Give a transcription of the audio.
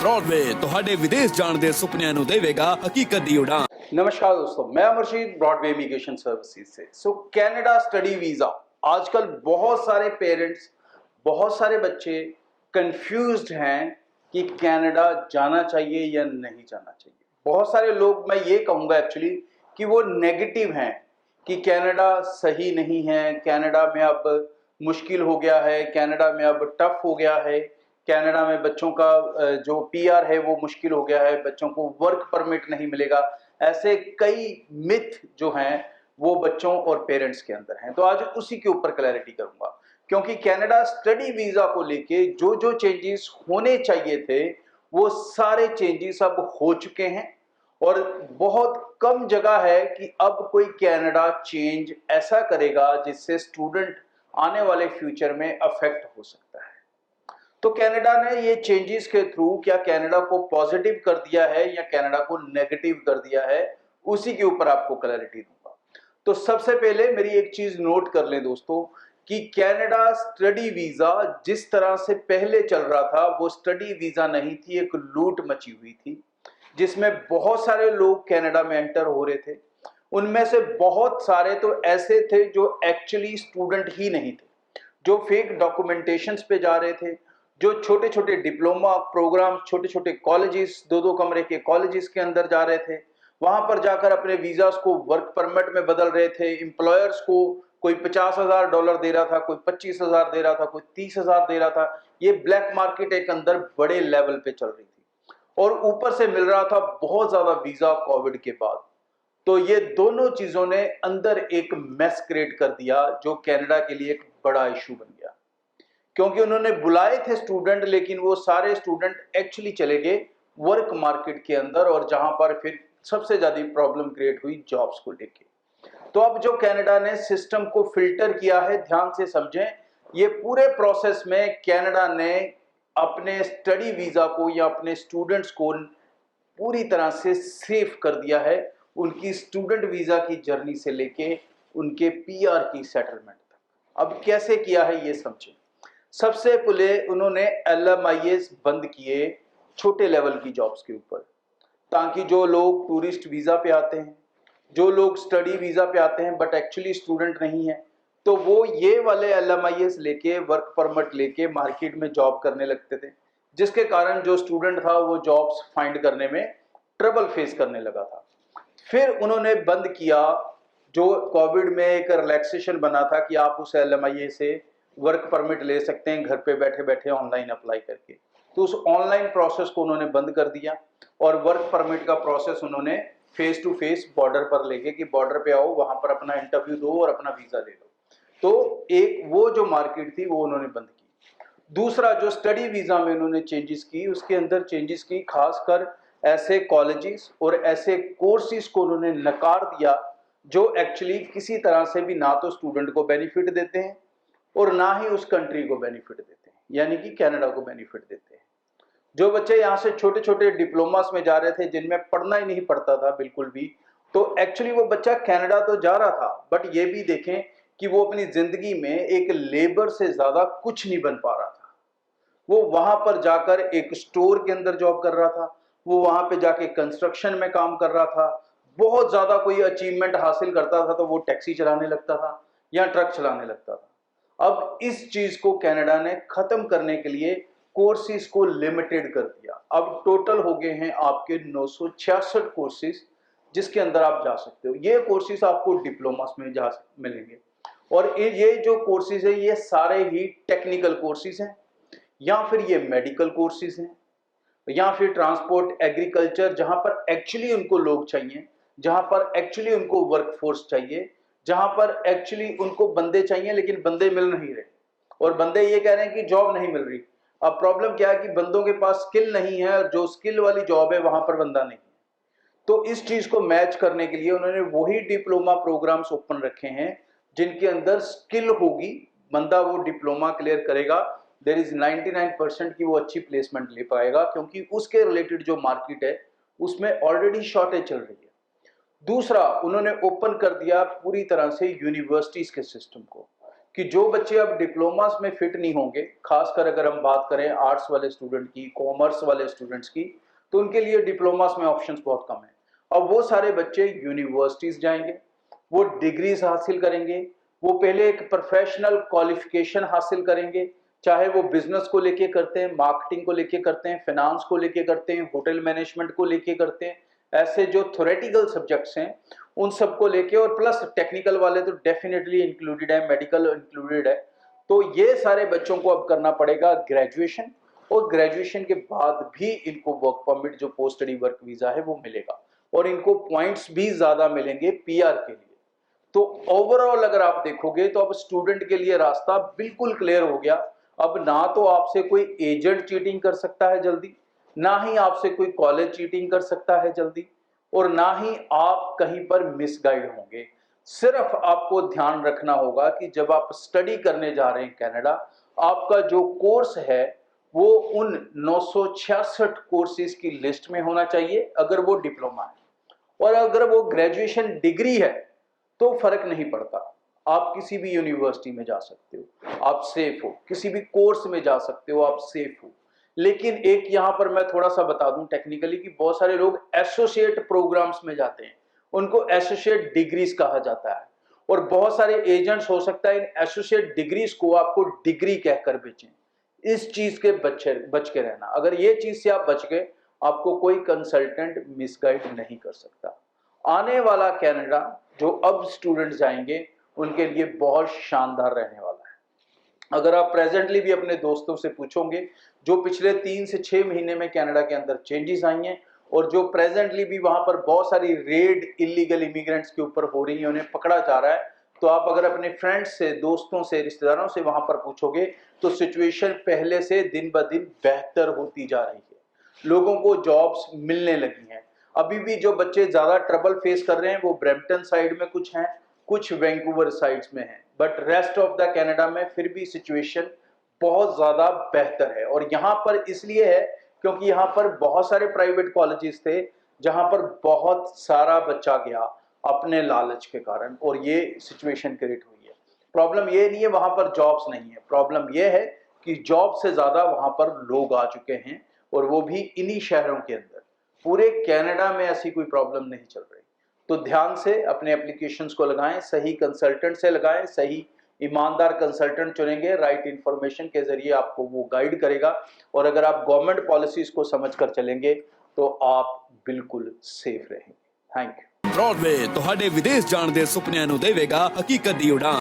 Broadway ਤੁਹਾਡੇ ਵਿਦੇਸ਼ ਜਾਣ ਦੇ ਸੁਪਨਿਆਂ ਨੂੰ ਦੇਵੇਗਾ ਹਕੀਕਤ ਦੀ ਉਡਾਨ। नमस्कार दोस्तों, मैं अमरशीद ब्रॉडवे इमिग्रेशन सर्विसेज से। कनाडा स्टडी वीज़ा, आजकल बहुत सारे पेरेंट्स, बहुत सारे बच्चे कंफ्यूज्ड हैं कि कनाडा जाना चाहिए या नहीं जाना चाहिए। बहुत सारे लोग, मैं ये कहूँगा एक्चुअली कि वो नेगेटिव हैं कि कनाडा सही नहीं है, कनाडा में अब मुश्किल हो गया है, कनाडा में अब टफ हो गया है, कनाडा में बच्चों का जो पीआर है वो मुश्किल हो गया है, बच्चों को वर्क परमिट नहीं मिलेगा। ऐसे कई मिथ जो हैं वो बच्चों और पेरेंट्स के अंदर हैं। तो आज उसी के ऊपर क्लैरिटी करूंगा, क्योंकि कनाडा स्टडी वीज़ा को लेके जो जो चेंजेस होने चाहिए थे वो सारे चेंजेस अब हो चुके हैं और बहुत कम जगह है कि अब कोई कनाडा चेंज ऐसा करेगा जिससे स्टूडेंट आने वाले फ्यूचर में अफेक्ट हो सकता है। तो कनाडा ने ये चेंजेस के थ्रू क्या कनाडा को पॉजिटिव कर दिया है या कनाडा को नेगेटिव कर दिया है, उसी के ऊपर आपको क्लैरिटी दूंगा। तो सबसे पहले मेरी एक चीज नोट कर लें दोस्तों कि कनाडा स्टडी वीजा जिस तरह से पहले चल रहा था वो स्टडी वीजा नहीं थी, एक लूट मची हुई थी जिसमें बहुत सारे लोग कनाडा में एंटर हो रहे थे। उनमें से बहुत सारे तो ऐसे थे जो एक्चुअली स्टूडेंट ही नहीं थे, जो फेक डॉक्यूमेंटेशंस पे जा रहे थे, जो छोटे छोटे डिप्लोमा प्रोग्राम, छोटे छोटे कॉलेजेस, दो दो कमरे के कॉलेजेस के अंदर जा रहे थे, वहां पर जाकर अपने वीजास को वर्क परमिट में बदल रहे थे। एम्प्लॉयर्स को कोई $50,000 दे रहा था, कोई 25,000 दे रहा था, कोई 30,000 दे रहा था। ये ब्लैक मार्केट एक अंदर बड़े लेवल पे चल रही थी और ऊपर से मिल रहा था बहुत ज्यादा वीजा कोविड के बाद। तो ये दोनों चीजों ने अंदर एक मेस क्रिएट कर दिया जो कनाडा के लिए एक बड़ा इशू बन गया, क्योंकि उन्होंने बुलाए थे स्टूडेंट लेकिन वो सारे स्टूडेंट एक्चुअली चले गए वर्क मार्केट के अंदर, और जहां पर फिर सबसे ज्यादा प्रॉब्लम क्रिएट हुई जॉब्स को लेके। तो अब जो कनाडा ने सिस्टम को फिल्टर किया है, ध्यान से समझें, ये पूरे प्रोसेस में कनाडा ने अपने स्टडी वीजा को या अपने स्टूडेंट्स को पूरी तरह से सेफ कर दिया है, उनकी स्टूडेंट वीजा की जर्नी से लेके उनके पीआर की सेटलमेंट तक। अब कैसे किया है ये समझें। सबसे पहले उन्होंने LMIS बंद किए छोटे लेवल की जॉब्स के ऊपर, ताकि जो लोग टूरिस्ट वीज़ा पे आते हैं, जो लोग स्टडी वीज़ा पे आते हैं बट एक्चुअली स्टूडेंट नहीं है, तो वो ये वाले LMIS लेके, वर्क परमिट लेके मार्केट में जॉब करने लगते थे, जिसके कारण जो स्टूडेंट था वो जॉब्स फाइंड करने में ट्रबल फेस करने लगा था। फिर उन्होंने बंद किया, जो कोविड में एक रिलैक्सेशन बना था कि आप उस LMIA से वर्क परमिट ले सकते हैं घर पे बैठे बैठे ऑनलाइन अप्लाई करके, तो उस ऑनलाइन प्रोसेस को उन्होंने बंद कर दिया और वर्क परमिट का प्रोसेस उन्होंने फेस टू फेस बॉर्डर पर लेके कि बॉर्डर पे आओ, वहां पर अपना इंटरव्यू दो और अपना वीजा ले लो। तो एक वो जो मार्केट थी वो उन्होंने बंद की। दूसरा, जो स्टडी वीजा में उन्होंने चेंजेस की, उसके अंदर चेंजेस की खासकर ऐसे कॉलेजेस और ऐसे कोर्सेज को उन्होंने नकार दिया जो एक्चुअली किसी तरह से भी ना तो स्टूडेंट को बेनिफिट देते हैं और ना ही उस कंट्री को बेनिफिट देते हैं, यानी कि कनाडा को बेनिफिट देते हैं। जो बच्चे यहाँ से छोटे छोटे डिप्लोमास में जा रहे थे जिनमें पढ़ना ही नहीं पड़ता था बिल्कुल भी, तो एक्चुअली वो बच्चा कनाडा तो जा रहा था बट ये भी देखें कि वो अपनी जिंदगी में एक लेबर से ज्यादा कुछ नहीं बन पा रहा था। वो वहां पर जाकर एक स्टोर के अंदर जॉब कर रहा था, वो वहां पे जाके कंस्ट्रक्शन में काम कर रहा था, बहुत ज्यादा कोई अचीवमेंट हासिल करता था तो वो टैक्सी चलाने लगता था या ट्रक चलाने लगता था। अब इस चीज को कनाडा ने खत्म करने के लिए कोर्सेज को लिमिटेड कर दिया। अब टोटल हो गए हैं आपके 966 कोर्सेज जिसके अंदर आप जा सकते हो। ये कोर्सेज आपको डिप्लोमास में जा मिलेंगे और ये जो कोर्सेज है ये सारे ही टेक्निकल कोर्सेज हैं, या फिर ये मेडिकल कोर्सेज हैं, या फिर ट्रांसपोर्ट, एग्रीकल्चर, जहां पर एक्चुअली उनको लोग चाहिए, जहां पर एक्चुअली उनको वर्कफोर्स चाहिए, जहां पर एक्चुअली उनको बंदे चाहिए लेकिन बंदे मिल नहीं रहे, और बंदे ये कह रहे हैं कि जॉब नहीं मिल रही। अब प्रॉब्लम क्या है कि बंदों के पास स्किल नहीं है और जो स्किल वाली जॉब है वहां पर बंदा नहीं है। तो इस चीज को मैच करने के लिए उन्होंने वही डिप्लोमा प्रोग्राम्स ओपन रखे हैं जिनके अंदर स्किल होगी, बंदा वो डिप्लोमा क्लियर करेगा, देयर इज 99% की वो अच्छी प्लेसमेंट ले पाएगा, क्योंकि उसके रिलेटेड जो मार्केट है उसमें ऑलरेडी शॉर्टेज चल रही है। दूसरा, उन्होंने ओपन कर दिया पूरी तरह से यूनिवर्सिटीज के सिस्टम को, कि जो बच्चे अब डिप्लोमास में फिट नहीं होंगे, खासकर अगर हम बात करें आर्ट्स वाले स्टूडेंट की, कॉमर्स वाले स्टूडेंट्स की, तो उनके लिए डिप्लोमास में ऑप्शंस बहुत कम है। अब वो सारे बच्चे यूनिवर्सिटीज जाएंगे, वो डिग्रीज हासिल करेंगे, वो पहले एक प्रोफेशनल क्वालिफिकेशन हासिल करेंगे, चाहे वो बिजनेस को लेके करते हैं, मार्केटिंग को लेके करते हैं, फाइनेंस को लेके करते हैं, होटल मैनेजमेंट को लेके करते हैं, ऐसे जो थ्योरेटिकल सब्जेक्ट्स हैं उन सबको लेके, और प्लस टेक्निकल वाले तो डेफिनेटली इंक्लूडेड है, मेडिकल इंक्लूडेड है। तो ये सारे बच्चों को अब करना पड़ेगा ग्रेजुएशन, और ग्रेजुएशन के बाद भी इनको वर्क परमिट, जो पोस्ट स्टडी वर्क वीजा है, वो मिलेगा, और इनको पॉइंट्स भी ज्यादा मिलेंगे पीआर के लिए। तो ओवरऑल अगर आप देखोगे तो अब स्टूडेंट के लिए रास्ता बिल्कुल क्लियर हो गया। अब ना तो आपसे कोई एजेंट चीटिंग कर सकता है जल्दी, ना ही आपसे कोई कॉलेज चीटिंग कर सकता है जल्दी, और ना ही आप कहीं पर मिसगाइड होंगे। सिर्फ आपको ध्यान रखना होगा कि जब आप स्टडी करने जा रहे हैं कनाडा, आपका जो कोर्स है वो उन 966 कोर्सेज की लिस्ट में होना चाहिए अगर वो डिप्लोमा है, और अगर वो ग्रेजुएशन डिग्री है तो फर्क नहीं पड़ता, आप किसी भी यूनिवर्सिटी में जा सकते हो, आप सेफ हो, किसी भी कोर्स में जा सकते हो, आप सेफ हो। लेकिन एक यहां पर मैं थोड़ा सा बता दूं टेक्निकली कि बहुत सारे लोग एसोसिएट प्रोग्राम्स में जाते हैं, उनको एसोसिएट डिग्रीज कहा जाता है, और बहुत सारे एजेंट्स हो सकता है इन एसोसिएट डिग्रीज को आपको डिग्री कहकर बेचें। इस चीज के बच के रहना, अगर ये चीज से आप बच गए, आपको कोई कंसल्टेंट मिसगाइड नहीं कर सकता। आने वाला कनाडा जो अब स्टूडेंट जाएंगे उनके लिए बहुत शानदार रहने वाला है। अगर आप प्रेजेंटली भी अपने दोस्तों से पूछोगे जो पिछले 3 से 6 महीने में कनाडा के अंदर चेंजेस आई हैं, और जो प्रेजेंटली भी वहां पर बहुत सारी रेड इलीगल इमिग्रेंट्स के ऊपर हो रही है, उन्हें पकड़ा जा रहा है, तो आप अगर अपने फ्रेंड्स से, दोस्तों से, रिश्तेदारों से वहां पर पूछोगे तो सिचुएशन पहले से दिन ब दिन बेहतर होती जा रही है। लोगों को जॉब्स मिलने लगी हैं। अभी भी जो बच्चे ज्यादा ट्रबल फेस कर रहे हैं वो ब्रैम्पटन साइड में कुछ हैं, कुछ वैंकूवर साइड्स में हैं, but rest of the Canada में फिर भी सिचुएशन बहुत ज्यादा बेहतर है। और यहाँ पर इसलिए है क्योंकि यहाँ पर बहुत सारे प्राइवेट कॉलेजेस थे जहाँ पर बहुत सारा बच्चा गया अपने लालच के कारण, और ये सिचुएशन क्रिएट हुई है। प्रॉब्लम ये नहीं है वहां पर जॉब्स नहीं है, प्रॉब्लम ये है कि जॉब से ज्यादा वहां पर लोग आ चुके हैं, और वो भी इन्हीं शहरों के अंदर। पूरे कनाडा में ऐसी कोई प्रॉब्लम नहीं चल रही। तो ध्यान से अपने एप्लीकेशंस को लगाएं, सही कंसल्टेंट से लगाएं, सही ईमानदार कंसल्टेंट चुनेंगे, राइट इंफॉर्मेशन के जरिए आपको वो गाइड करेगा, और अगर आप गवर्नमेंट पॉलिसीज को समझकर चलेंगे तो आप बिल्कुल सेफ रहेंगे। Thank you. ब्रॉडवे ਤੁਹਾਡੇ ਵਿਦੇਸ਼ ਜਾਣ ਦੇ ਸੁਪਨਿਆਂ ਨੂੰ ਦੇਵੇਗਾ ਹਕੀਕਤ ਦੀ ਉਡਾਨ।